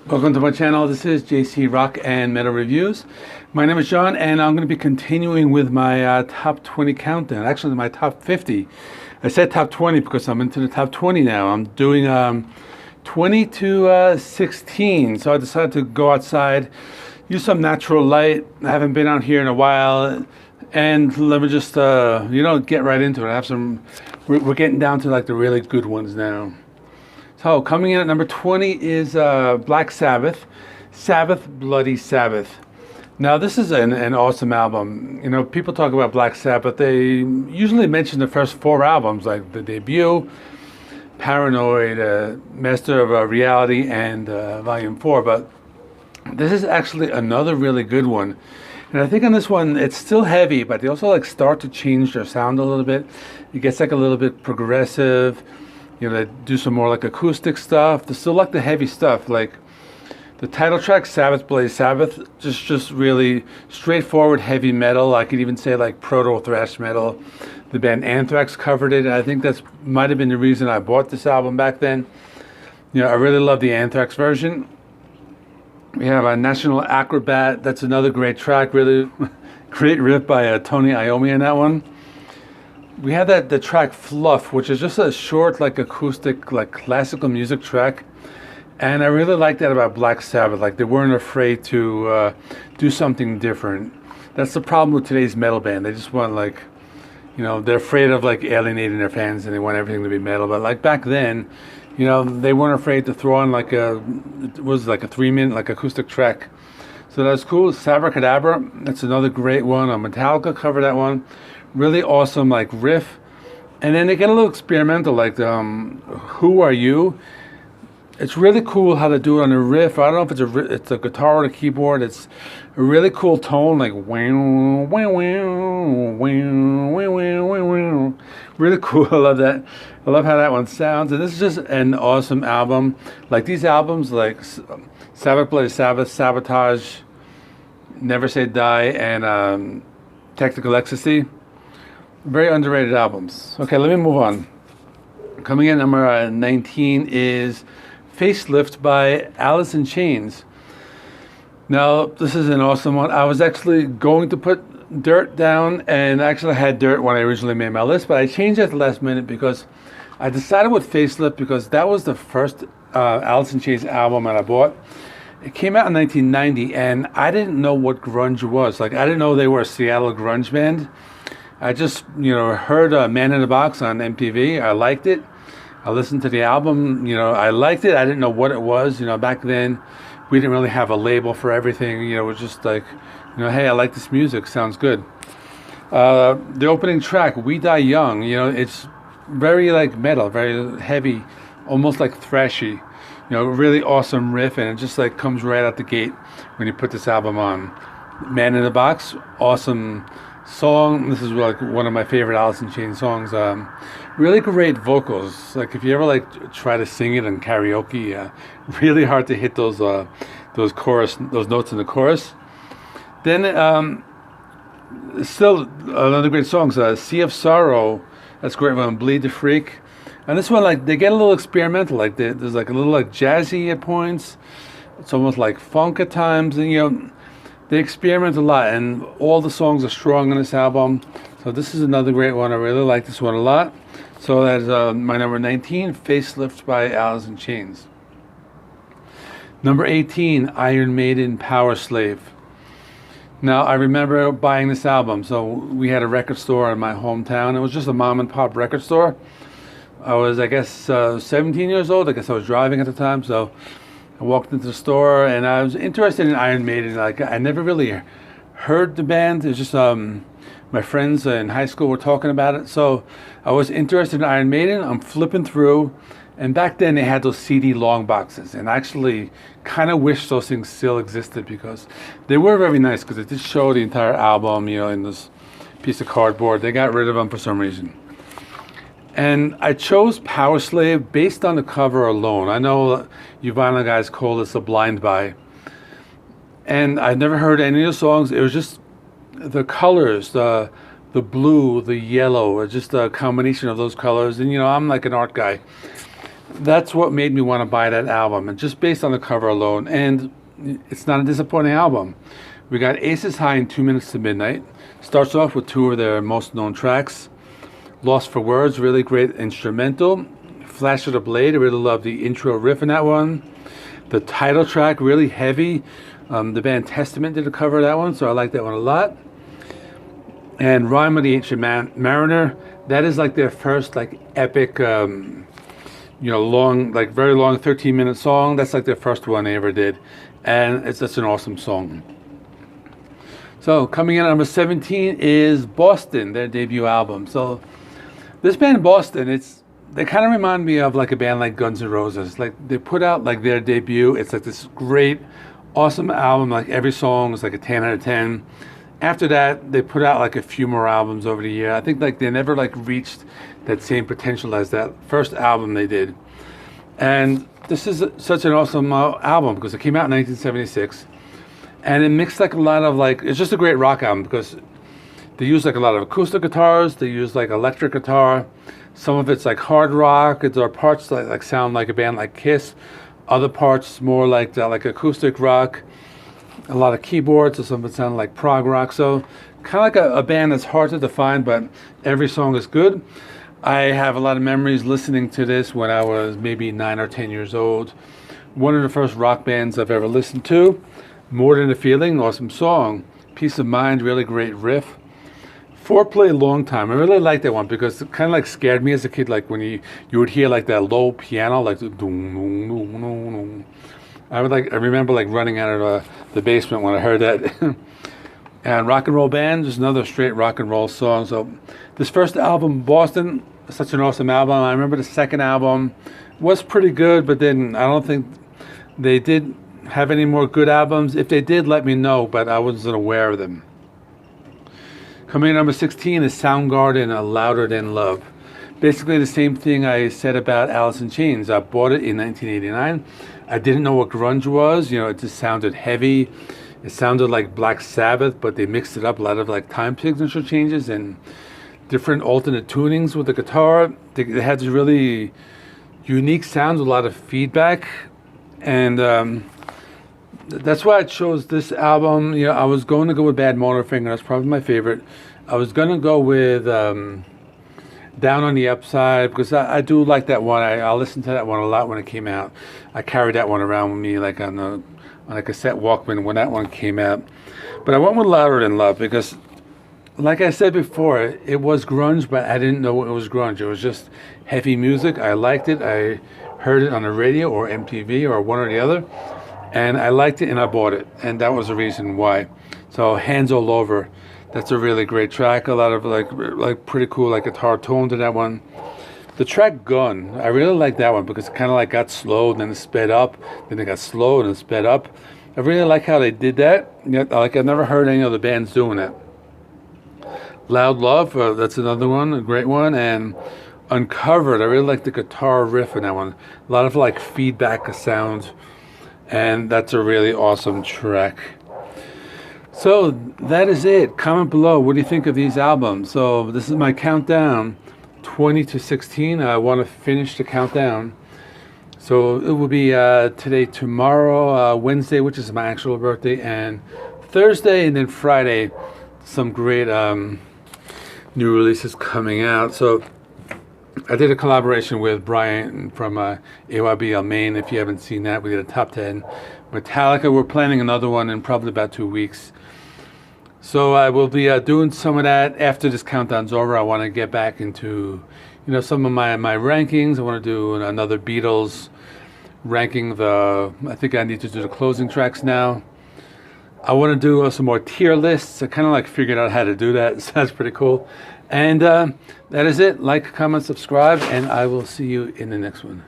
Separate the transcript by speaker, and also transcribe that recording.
Speaker 1: Welcome to my channel. This is JC Rock and Metal Reviews. My name is John, and I'm going to be continuing with my top 20 countdown. Actually, my top 50. I said top 20 because I'm into the top 20 now. I'm doing 20 to 16. So I decided to go outside, use some natural light. I haven't been out here in a while, and let me just get right into it. I have some. We're getting down to like the really good ones now. So coming in at number 20 is Black Sabbath, Sabbath, Bloody Sabbath. Now this is an awesome album. You know, people talk about Black Sabbath. They usually mention the first 4 albums, like the debut, Paranoid, Master of Reality, and Volume 4. But this is actually another really good one. And I think on this one, it's still heavy, but they also like start to change their sound a little bit. It gets like a little bit progressive. You know, they do some more like acoustic stuff. They still like the heavy stuff, like the title track, Sabbath, Bloody Sabbath, just really straightforward heavy metal. I could even say like proto thrash metal. The band Anthrax covered it, and I think that's might have been the reason I bought this album back then. You know, I really love the Anthrax version. We have a National Acrobat. That's another great track. Really great riff by Tony Iommi in that one. We have the track Fluff, which is just a short, like acoustic, like classical music track, and I really like that about Black Sabbath. Like they weren't afraid to do something different. That's the problem with today's metal band. They just want like, you know, they're afraid of like alienating their fans, and they want everything to be metal. But like back then, you know, they weren't afraid to throw on like it was like a 3-minute like acoustic track. So that's cool. Sabracadabra, that's another great one. Metallica covered that one. Really awesome like riff, and then they get a little experimental, like Who Are You? It's really cool how they do it on the riff. I don't know if it's a guitar or a keyboard. It's a really cool tone, like wow, wow, wow, wow, wow, wow, wow. Really cool. I love that. I love how that one sounds. And this is just an awesome album. Like these albums, like Sabbath, Bloody Sabbath, Sabotage, Never Say Die, and Technical Ecstasy. Very underrated albums. Okay, let me move on. Coming in number 19 is Facelift by Addison Chains. Now, this is an awesome one. I was actually going to put Dirt down, and actually I had Dirt when I originally made my list, but I changed it at the last minute because I decided with Facelift because that was the first Addison Chains album that I bought. It came out in 1990, and I didn't know what grunge was. Like, I didn't know they were a Seattle grunge band. I just, heard Man in the Box on MTV. I liked it. I listened to the album. I liked it. I didn't know what it was. Back then, we didn't really have a label for everything. It was just like, hey, I like this music. Sounds good. The opening track, We Die Young, it's very like metal, very heavy, almost like thrashy. Really awesome riff, and it just like comes right out the gate when you put this album on. Man in the Box, awesome song. This is like one of my favorite Addison Chains songs. Really great vocals. Like if you ever like try to sing it in karaoke, really hard to hit those notes in the chorus. Then still another great song, Sea of Sorrow. That's a great one. Bleed the Freak. And this one, like they get a little experimental. Like there's like a little like jazzy at points. It's almost like funk at times, and they experiment a lot, and all the songs are strong on this album. So this is another great one. I really like this one a lot. So that's my number 19, Facelift by Addison Chains. Number 18, Iron Maiden, Power Slave. Now, I remember buying this album. So we had a record store in my hometown. It was just a mom and pop record store. I was, I guess, 17 years old. I guess I was driving at the time. So I walked into the store, and I was interested in Iron Maiden. Like I never really heard the band. It's just my friends in high school were talking about it. So I was interested in Iron Maiden. I'm flipping through, and back then they had those CD long boxes, and I actually kind of wish those things still existed because they were very nice because it did show the entire album, in this piece of cardboard. They got rid of them for some reason. And I chose Power Slave based on the cover alone. I know you vinyl guys call this a blind buy. And I'd never heard any of the songs. It was just the colors, the blue, the yellow, just a combination of those colors. And I'm like an art guy. that's what made me want to buy that album, and just based on the cover alone. And it's not a disappointing album. We got Aces High and 2 Minutes to Midnight. Starts off with two of their most known tracks. Lost for Words, really great instrumental. Flash of the Blade, I really love the intro riff in that one. The title track, really heavy. The band Testament did a cover of that one, so I like that one a lot. And Rhyme of the Ancient Mariner, that is like their first like epic, long, like very long 13-minute song. That's like their first one they ever did. And it's just an awesome song. So coming in at number 17 is Boston, their debut album. So this band Boston, they kind of remind me of like a band like Guns N' Roses. Like they put out like their debut. It's like this great, awesome album. Like every song is like a 10 out of 10. After that, they put out like a few more albums over the year. I think like they never like reached that same potential as that first album they did. And this is such an awesome album because it came out in 1976. And it mixed like a lot of like, it's just a great rock album because they use like a lot of acoustic guitars. They use like electric guitar. Some of it's like hard rock. There are parts that like sound like a band like Kiss. Other parts more like acoustic rock. A lot of keyboards. So some of it sounded like prog rock. So kind of like a band that's hard to define, but every song is good. I have a lot of memories listening to this when I was maybe 9 or 10 years old. One of the first rock bands I've ever listened to. More Than a Feeling, awesome song. Peace of Mind, really great riff. Foreplay, Long Time. I really like that one because it kind of like scared me as a kid. Like when you would hear like that low piano, like doom, doom, doom, doom. I remember like running out of the basement when I heard that. And Rock and Roll Band, just another straight rock and roll song. So this first album, Boston, such an awesome album. I remember the second album was pretty good, but then I don't think they did have any more good albums. If they did, let me know, but I wasn't aware of them. Coming in number 16 is Soundgarden, Louder Than Love. Basically the same thing I said about Addison Chains. I bought it in 1989. I didn't know what grunge was. It just sounded heavy. It sounded like Black Sabbath, but they mixed it up. A lot of like time signature changes and different alternate tunings with the guitar. They had this really unique sound with a lot of feedback. And that's why I chose this album. I was going to go with Bad Motorfinger. That's probably my favorite. I was going to go with Down on the Upside because I do like that one. I listened to that one a lot when it came out. I carried that one around with me like on a cassette Walkman when that one came out. But I went with Louder Than Love because, like I said before, it was grunge, but I didn't know it was grunge. It was just heavy music. I liked it. I heard it on the radio or MTV or one or the other. And I liked it and I bought it. And that was the reason why. So Hands All Over. That's a really great track. A lot of like pretty cool like guitar tone to that one. The track Gun, I really like that one because it kind of like got slow and then it sped up. Then it got slow and it sped up. I really like how they did that. Like I've never heard any other bands doing it. Loud Love, that's another one, a great one. And Uncovered, I really like the guitar riff in that one. A lot of like feedback sounds. And that's a really awesome track. So that is it. Comment below. What do you think of these albums? So this is my countdown, 20 to 16. I want to finish the countdown. So it will be today, tomorrow, Wednesday, which is my actual birthday, and Thursday, and then Friday, some great new releases coming out. So I did a collaboration with Brian from AYBL Maine. If you haven't seen that, we did a top 10. Metallica, we're planning another one in probably about 2 weeks. So I will be doing some of that after this countdown's over. I want to get back into, some of my rankings. I want to do another Beatles ranking. I think I need to do the closing tracks now. I want to do some more tier lists. I kind of like figured out how to do that, so that's pretty cool. And that is it. Like, comment, subscribe, and I will see you in the next one.